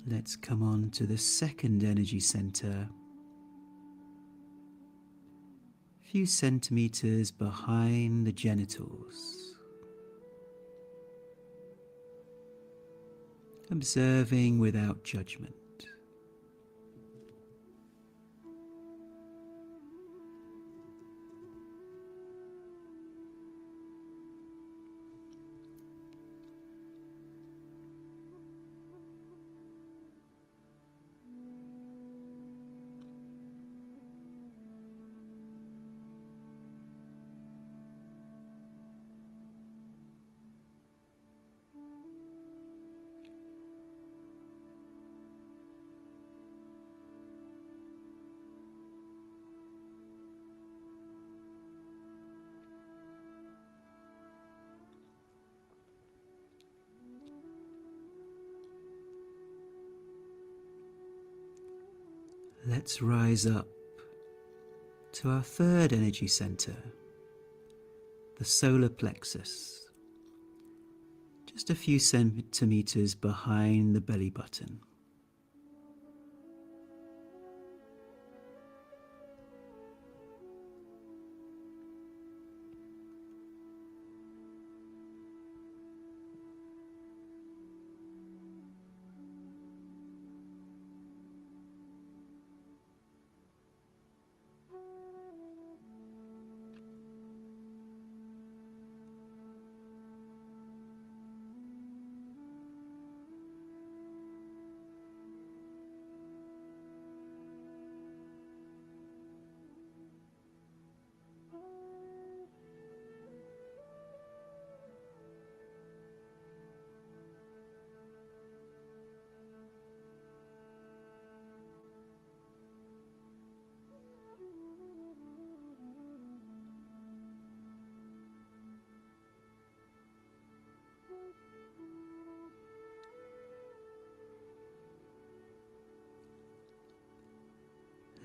Let's come on to the second energy center, a few centimeters behind the genitals. Observing without judgment. Let's rise up to our third energy center, the solar plexus, just a few centimeters behind the belly button.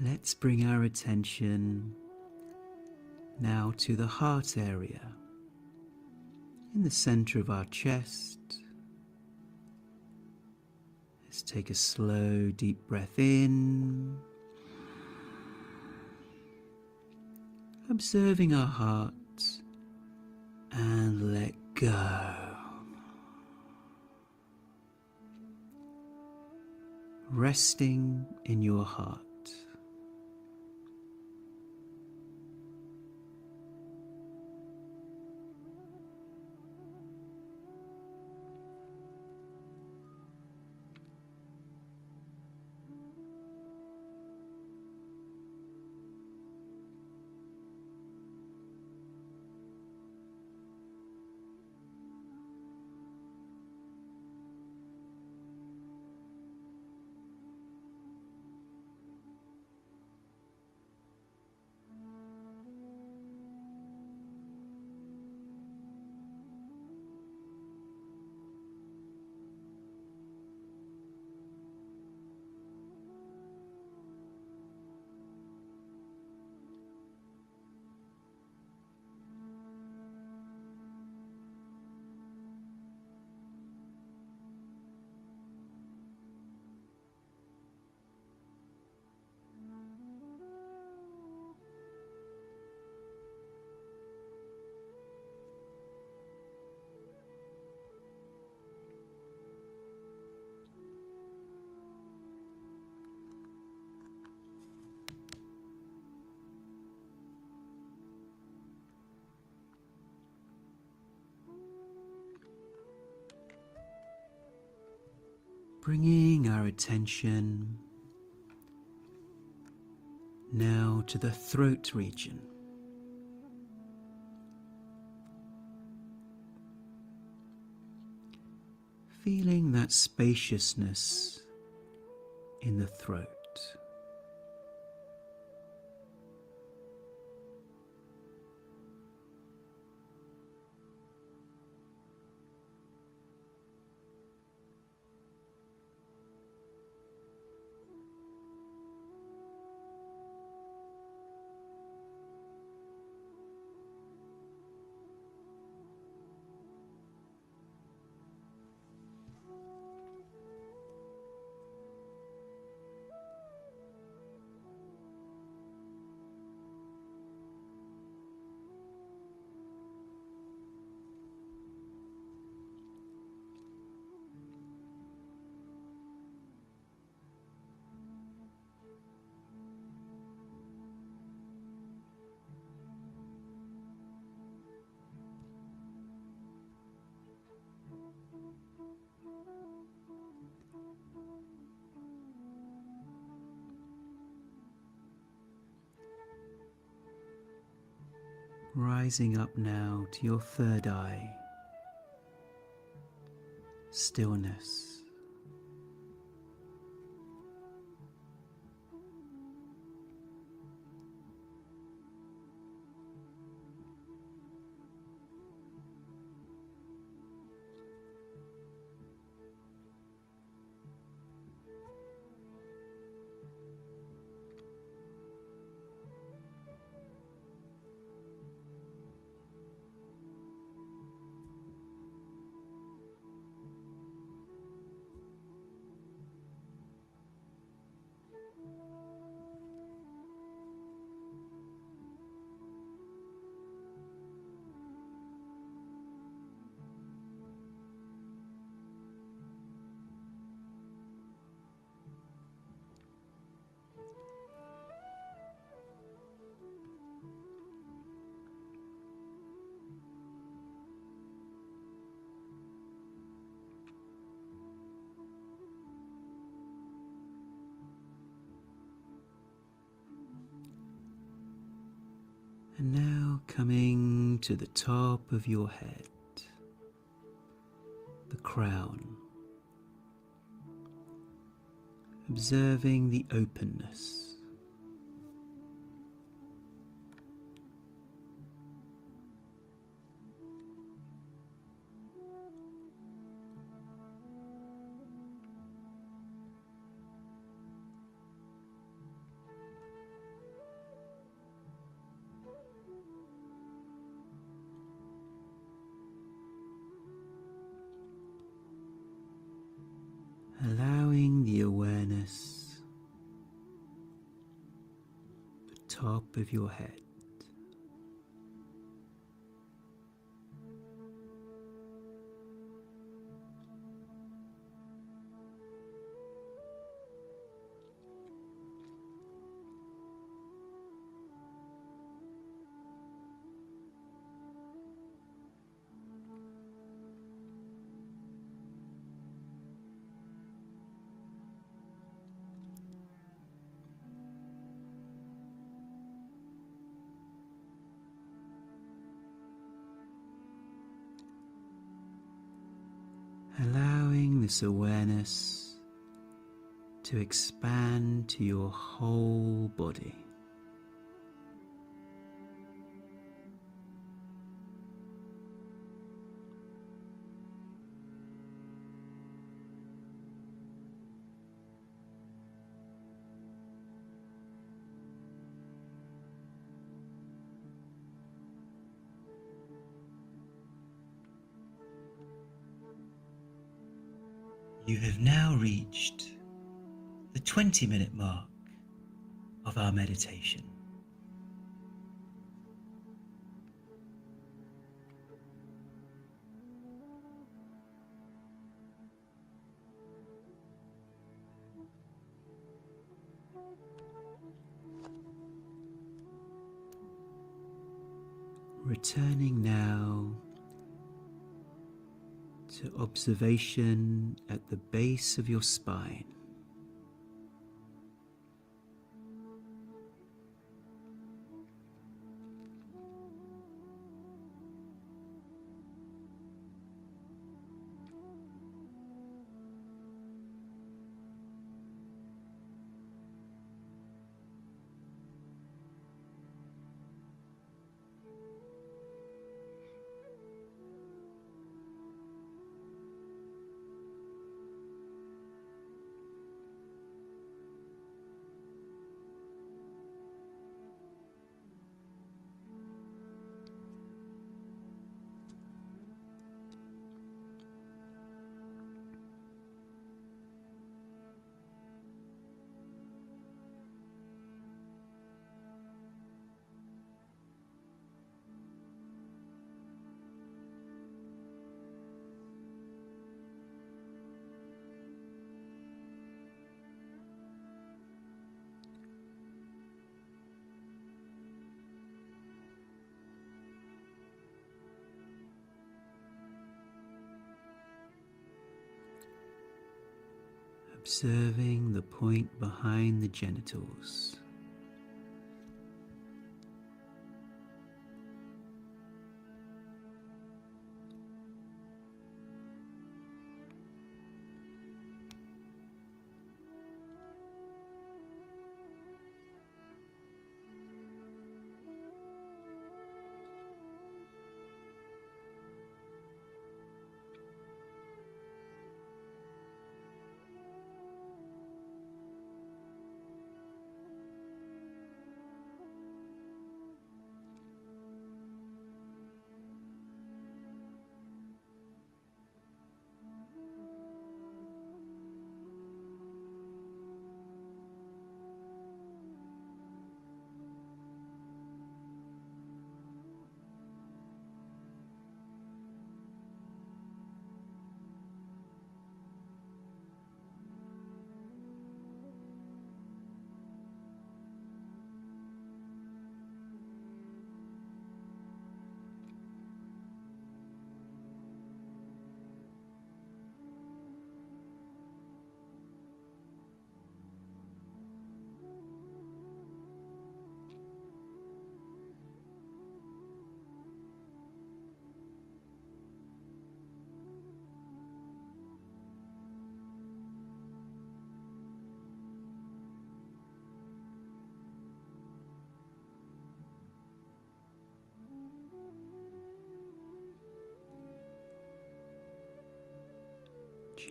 Let's bring our attention now to the heart area, in the center of our chest. Let's take a slow, deep breath in, observing our heart, and let go. Resting in your heart. Bringing our attention now to the throat region. Feeling that spaciousness in the throat. Rising up now to your third eye, stillness. And now coming to the top of your head, the crown, observing the openness. Allowing the awareness, the top of your head, allowing this awareness to expand to your whole body. You have now reached the 20-minute mark of our meditation. Returning now to observation at the base of your spine. Observing the point behind the genitals.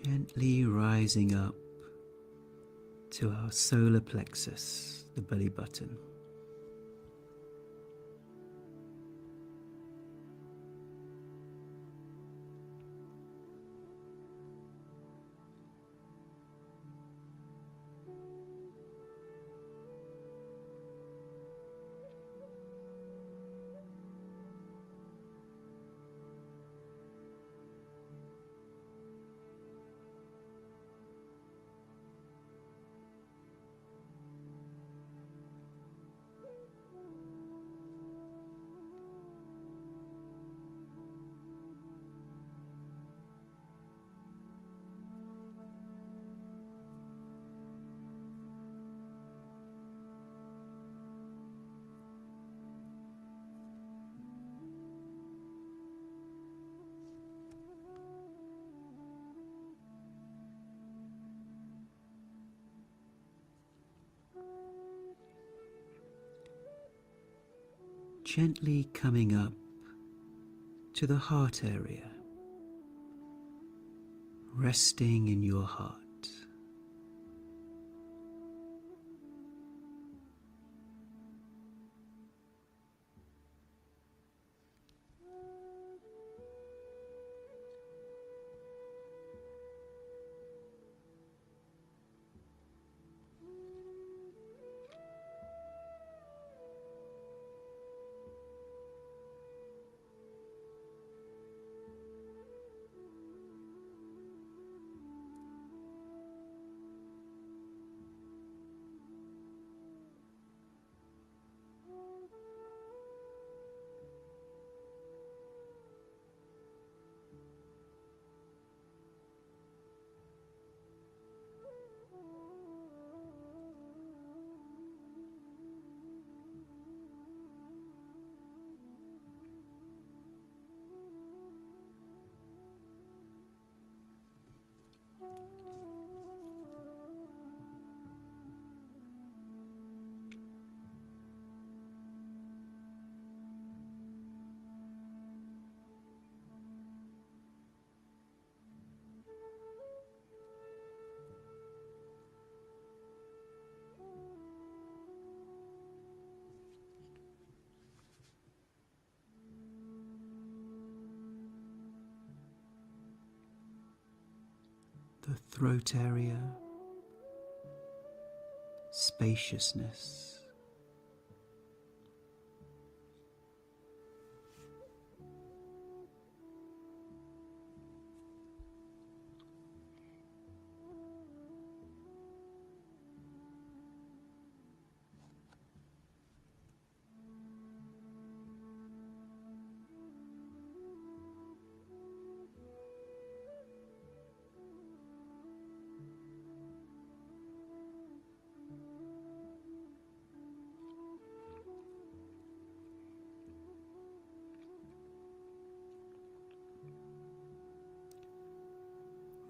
Gently rising up to our solar plexus, the belly button. Gently coming up to the heart area, resting in your heart. The throat area, spaciousness.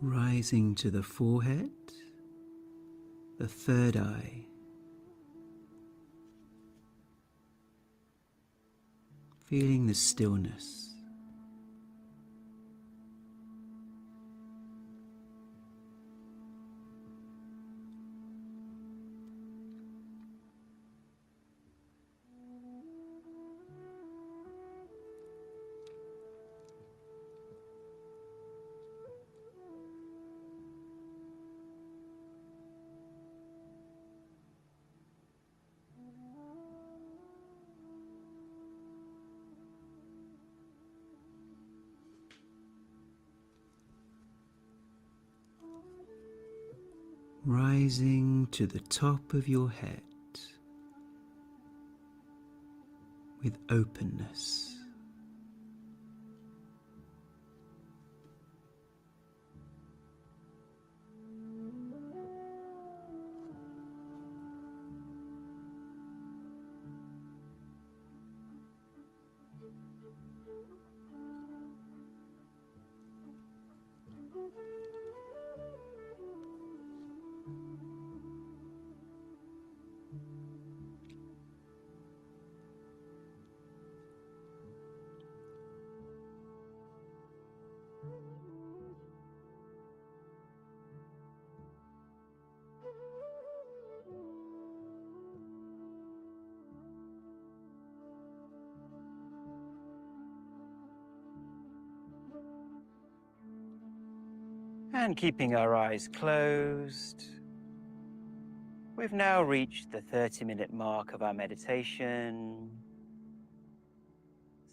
Rising to the forehead, the third eye, feeling the stillness. Rising to the top of your head with openness. And keeping our eyes closed, we've now reached the 30-minute mark of our meditation.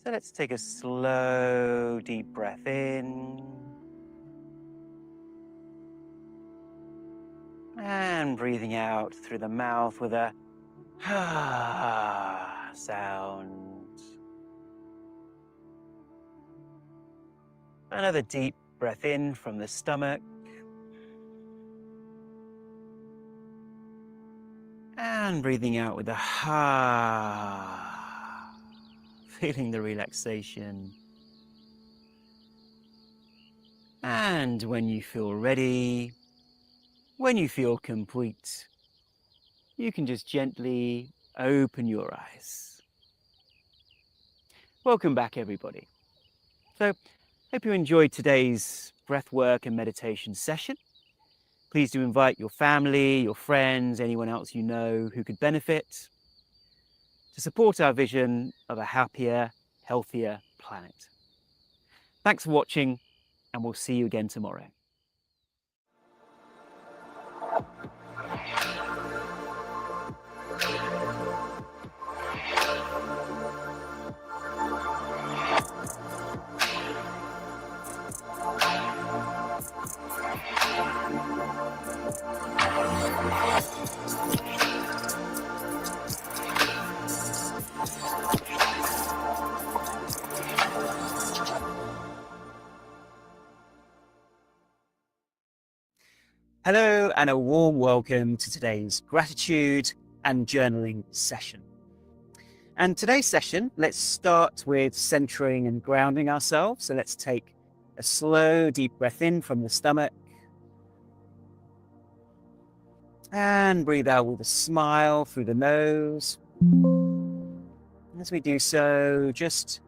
So let's take a slow, deep breath in. And breathing out through the mouth with a sound. Another deep breath in from the stomach. And breathing out with a feeling the relaxation. And when you feel ready, when you feel complete, you can just gently open your eyes. Welcome back, everybody. So, hope you enjoyed today's breathwork and meditation session. Please do invite your family, your friends, anyone else you know who could benefit to support our vision of a happier, healthier planet. Thanks for watching, and we'll see you again tomorrow. Hello, and a warm welcome to today's gratitude and journaling session. And today's session, let's start with centering and grounding ourselves. So let's take a slow, deep breath in from the stomach. And breathe out with a smile through the nose. As we do so, just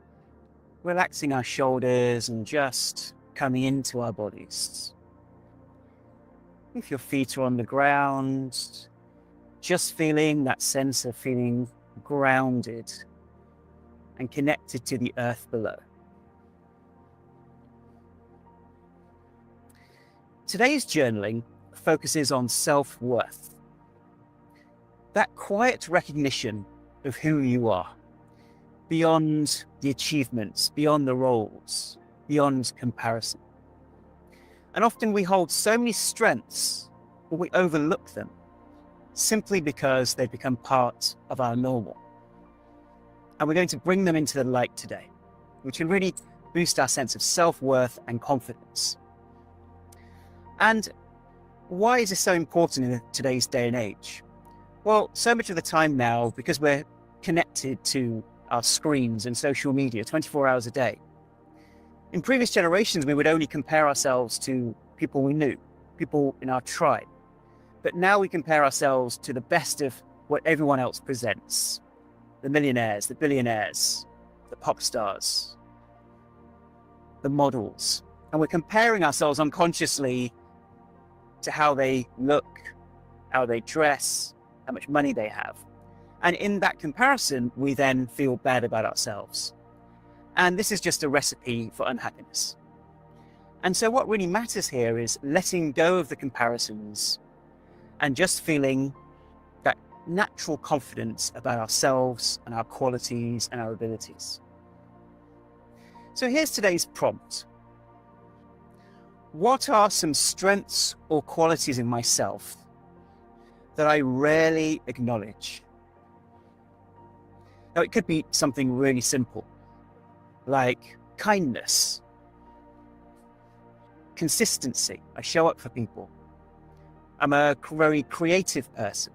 relaxing our shoulders and just coming into our bodies. If your feet are on the ground, just feeling that sense of feeling grounded and connected to the earth below. Today's journaling focuses on self-worth. That quiet recognition of who you are, beyond the achievements, beyond the roles, beyond comparison. And often we hold so many strengths, but we overlook them simply because they've become part of our normal. And we're going to bring them into the light today, which will really boost our sense of self-worth and confidence. And why is this so important in today's day and age? Well, so much of the time now, because we're connected to our screens and social media 24 hours a day. In previous generations, we would only compare ourselves to people we knew, people in our tribe. But now we compare ourselves to the best of what everyone else presents. The millionaires, the billionaires, the pop stars, the models. And we're comparing ourselves unconsciously to how they look, how they dress, how much money they have. And in that comparison, we then feel bad about ourselves. And this is just a recipe for unhappiness. And so what really matters here is letting go of the comparisons and just feeling that natural confidence about ourselves and our qualities and our abilities. So here's today's prompt. What are some strengths or qualities in myself that I rarely acknowledge? Now, it could be something really simple, like kindness, consistency. I show up for people. I'm a very creative person.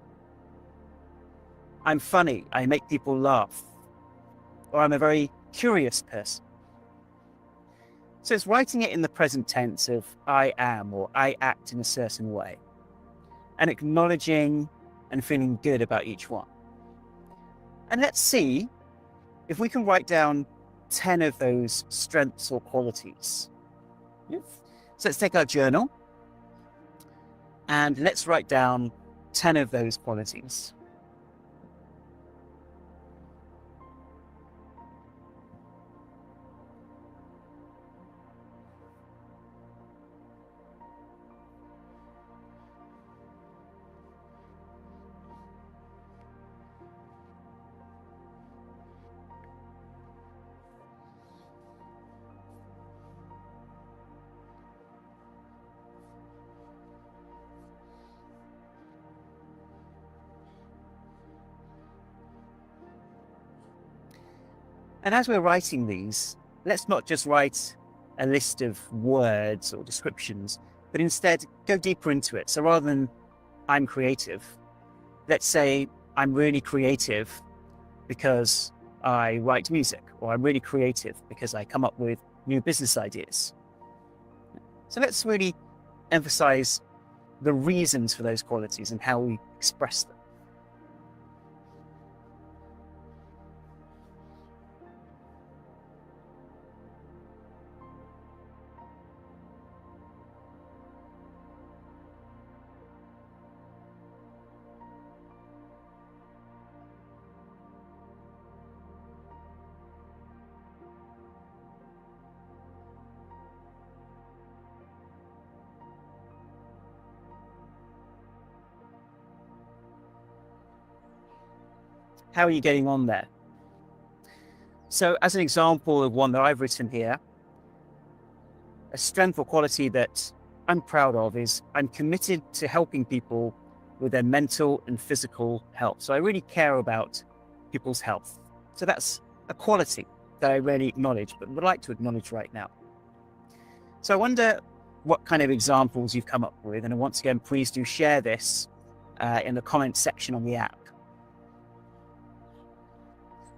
I'm funny. I make people laugh. Or I'm a very curious person. So it's writing it in the present tense of I am or I act in a certain way, and acknowledging and feeling good about each one. And let's see if we can write down 10 of those strengths or qualities. So let's take our journal and let's write down 10 of those qualities. And as we're writing these, let's not just write a list of words or descriptions, but instead go deeper into it. So rather than I'm creative, let's say I'm really creative because I write music, or I'm really creative because I come up with new business ideas. So let's really emphasize the reasons for those qualities and how we express them. How are you getting on there? So as an example of one that I've written here, a strength or quality that I'm proud of is I'm committed to helping people with their mental and physical health. So I really care about people's health. So that's a quality that I really acknowledge, but would like to acknowledge right now. So I wonder what kind of examples you've come up with. And once again, please do share this in the comments section on the app.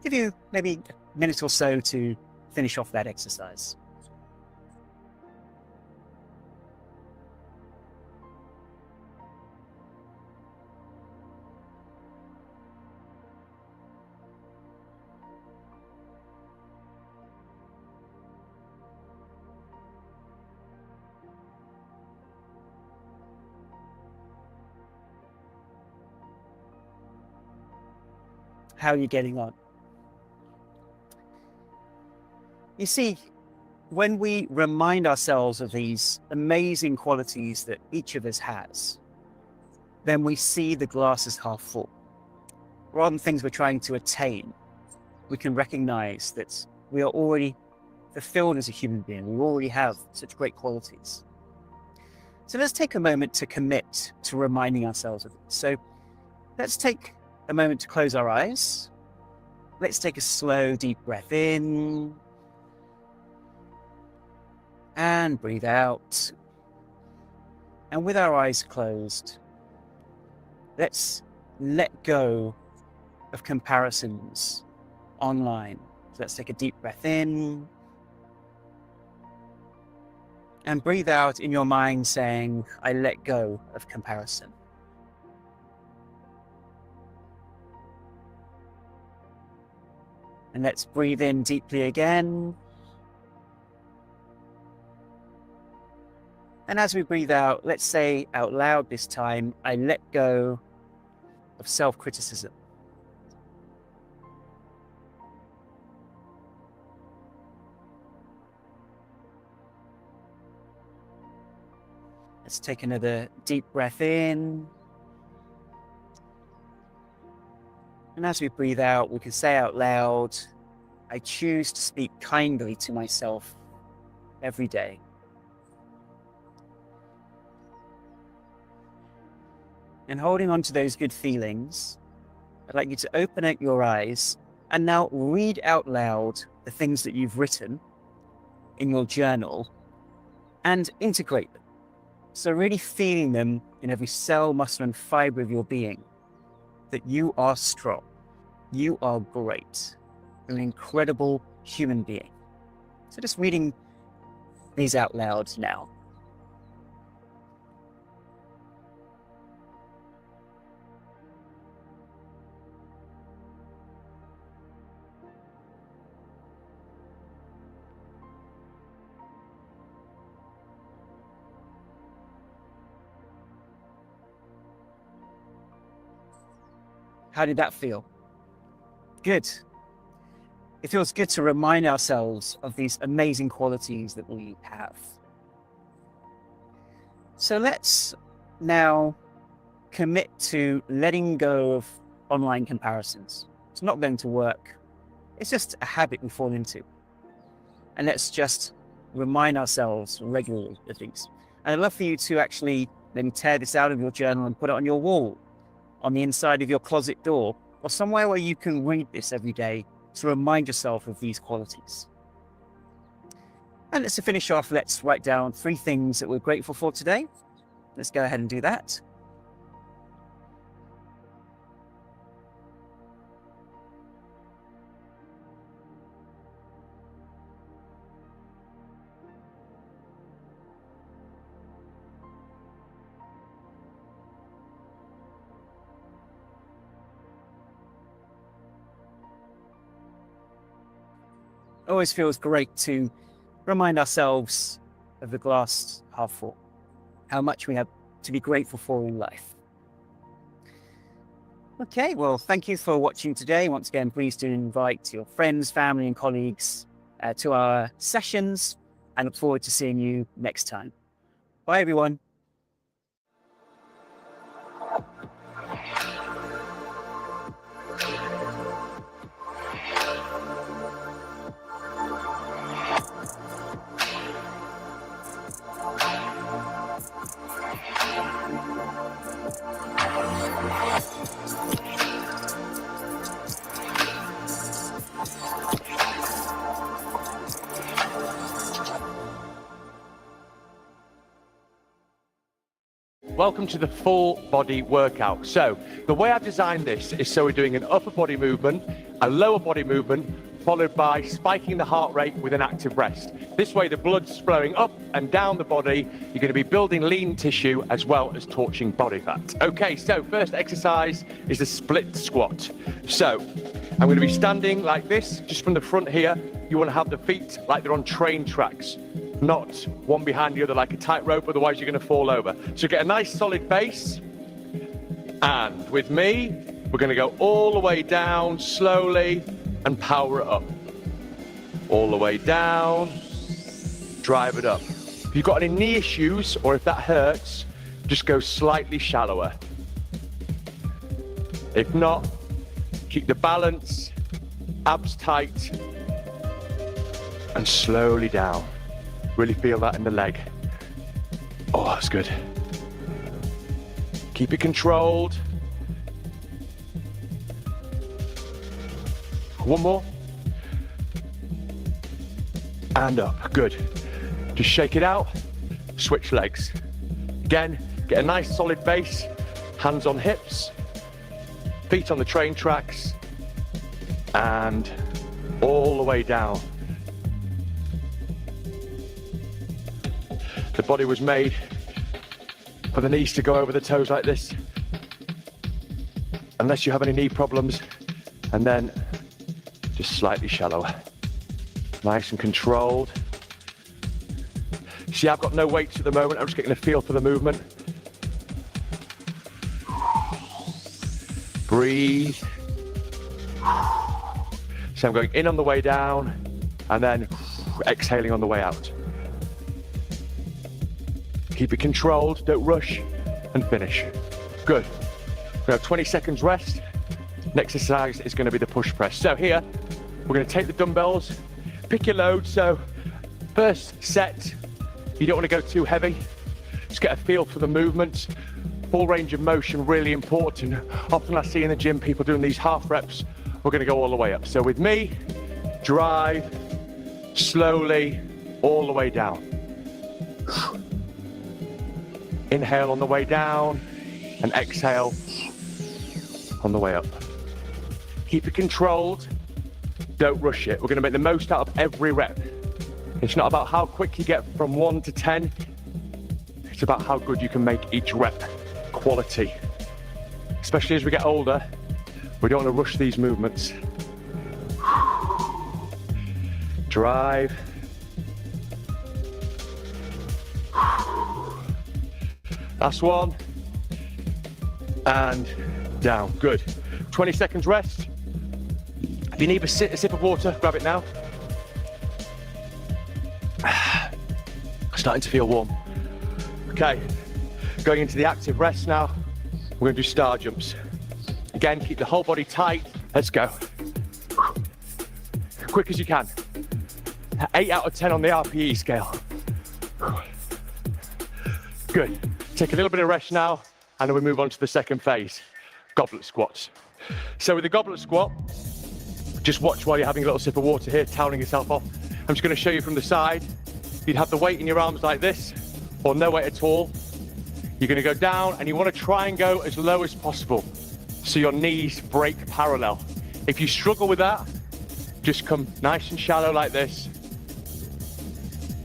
Give you maybe a minute or so to finish off that exercise. How are you getting on? You see, when we remind ourselves of these amazing qualities that each of us has, then we see the glass as half full. Rather than things we're trying to attain, we can recognize that we are already fulfilled as a human being. We already have such great qualities. So let's take a moment to commit to reminding ourselves of it. So let's take a moment to close our eyes. Let's take a slow, deep breath in. And breathe out. And with our eyes closed, let's let go of comparisons online. So let's take a deep breath in. And breathe out in your mind saying, I let go of comparison. And let's breathe in deeply again. And as we breathe out, let's say out loud this time, I let go of self-criticism. Let's take another deep breath in. And as we breathe out, we can say out loud, I choose to speak kindly to myself every day. And holding on to those good feelings, I'd like you to open up your eyes and now read out loud the things that you've written in your journal and integrate them. So really feeling them in every cell, muscle, and fiber of your being, that you are strong, you are great, you're an incredible human being. So just reading these out loud now. How did that feel? Good. It feels good to remind ourselves of these amazing qualities that we have. So let's now commit to letting go of online comparisons. It's not going to work. It's just a habit we fall into. And let's just remind ourselves regularly of these. And I'd love for you to actually then tear this out of your journal and put it on your wall, on the inside of your closet door, or somewhere where you can read this every day to remind yourself of these qualities. And let's finish off, let's write down 3 things that we're grateful for today. Let's go ahead and do that. Always feels great to remind ourselves of the glass half full, how much we have to be grateful for in life. Okay, well, thank you for watching today. Once again, please do invite your friends, family, and colleagues to our sessions, and look forward to seeing you next time. Bye, everyone. Welcome to the full body workout. So the way I've designed this is so we're doing an upper body movement, a lower body movement, followed by spiking the heart rate with an active rest. This way the blood's flowing up and down the body. You're going to be building lean tissue as well as torching body fat. Okay, so first exercise is the split squat. So I'm going to be standing like this, just from the front here. You want to have the feet like they're on train tracks, not one behind the other like a tightrope, otherwise you're going to fall over. So get a nice solid base, and with me, we're going to go all the way down slowly and power it up. All the way down, drive it up. If you've got any knee issues or if that hurts, just go slightly shallower. If not, keep the balance, abs tight, and slowly down. Really feel that in the leg. Oh, that's good. Keep it controlled. One more. And up, good. Just shake it out, switch legs. Again, get a nice solid base, hands on hips, feet on the train tracks, and all the way down. The body was made for the knees to go over the toes like this, unless you have any knee problems, and then just slightly shallower. Nice and controlled. See, I've got no weights at the moment, I'm just getting a feel for the movement. Breathe. So I'm going in on the way down, and then exhaling on the way out. Keep it controlled, don't rush, and finish. Good. We have 20 seconds rest. Next exercise is going to be the push press. So here, we're going to take the dumbbells, pick your load. So first set, you don't want to go too heavy. Just get a feel for the movement. Full range of motion, really important. Often I see in the gym people doing these half reps. We're going to go all the way up. So with me, drive, slowly, all the way down. Inhale on the way down and exhale on the way up. Keep it controlled, don't rush it. We're going to make the most out of every rep. It's not about how quick you get from 1 to 10, it's about how good you can make each rep quality. Especially as we get older, we don't want to rush these movements. Drive. Last one, and down, good. 20 seconds rest. If you need a sip of water, grab it now. Starting to feel warm. Okay, going into the active rest now. We're going to do star jumps. Again, keep the whole body tight. Let's go. Quick as you can. 8 out of 10 on the RPE scale. Good. Take a little bit of rest now, and then we move on to the second phase, goblet squats. So with the goblet squat, Just watch while you're having a little sip of water here, toweling yourself off. I'm just going to show you from the side. You'd have the weight in your arms like this, or no weight at all. You're going to go down, and you want to try and go as low as possible, so your knees break parallel. If you struggle with that, just come nice and shallow like this,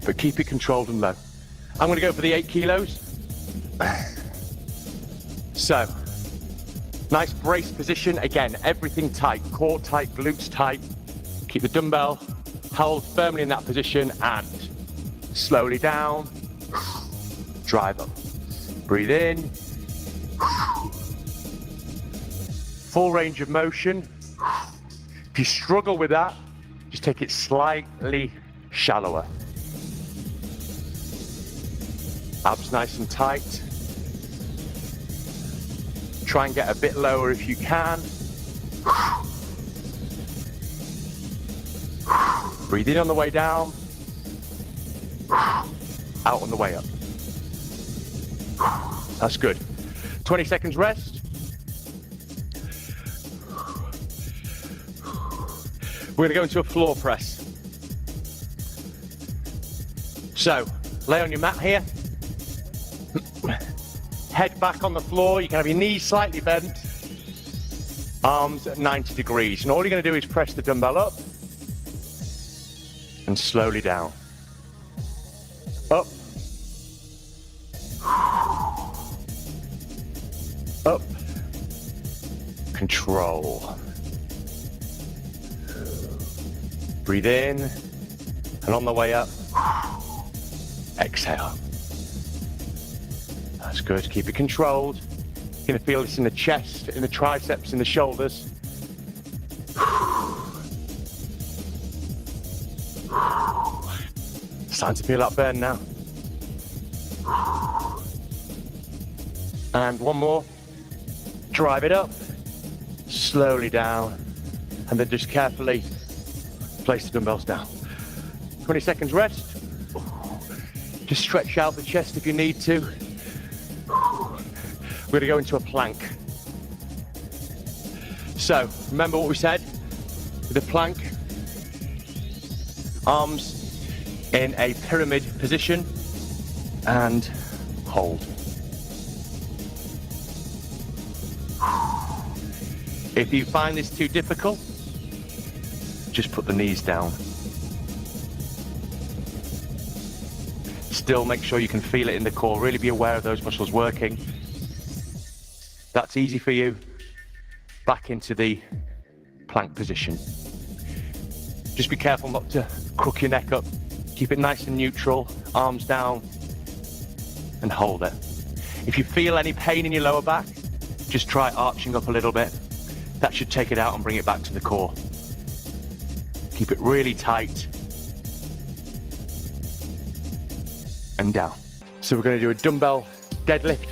but keep it controlled and low. I'm going to go for the 8 kilos. So, nice brace position. Again, everything tight, core tight, glutes tight. Keep the dumbbell held firmly in that position and slowly down, drive up. Breathe in. Full range of motion. If you struggle with that, just take it slightly shallower. Abs nice and tight. Try and get a bit lower if you can. Breathe in on the way down. Out on the way up. That's good. 20 seconds rest. We're going to go into a floor press. So, lay on your mat here. Head back on the floor. You can have your knees slightly bent. Arms at 90 degrees. And all you're going to do is press the dumbbell up and slowly down. Up. Up. Control. Breathe in, and on the way up, exhale. That's good. Keep it controlled. You're going to feel this in the chest, in the triceps, in the shoulders. Starting to feel that burn now. And one more. Drive it up, slowly down, and then just carefully place the dumbbells down. 20 seconds rest. Just stretch out the chest if you need to. We're going to go into a plank. So, remember what we said? With a plank, arms in a pyramid position, and hold. If you find this too difficult, just put the knees down. Still make sure you can feel it in the core. Really be aware of those muscles working. That's easy for you. Back into the plank position. Just be careful not to crook your neck up. Keep it nice and neutral. Arms down and hold it. If you feel any pain in your lower back, just try arching up a little bit. That should take it out and bring it back to the core. Keep it really tight. And down. So we're going to do a dumbbell deadlift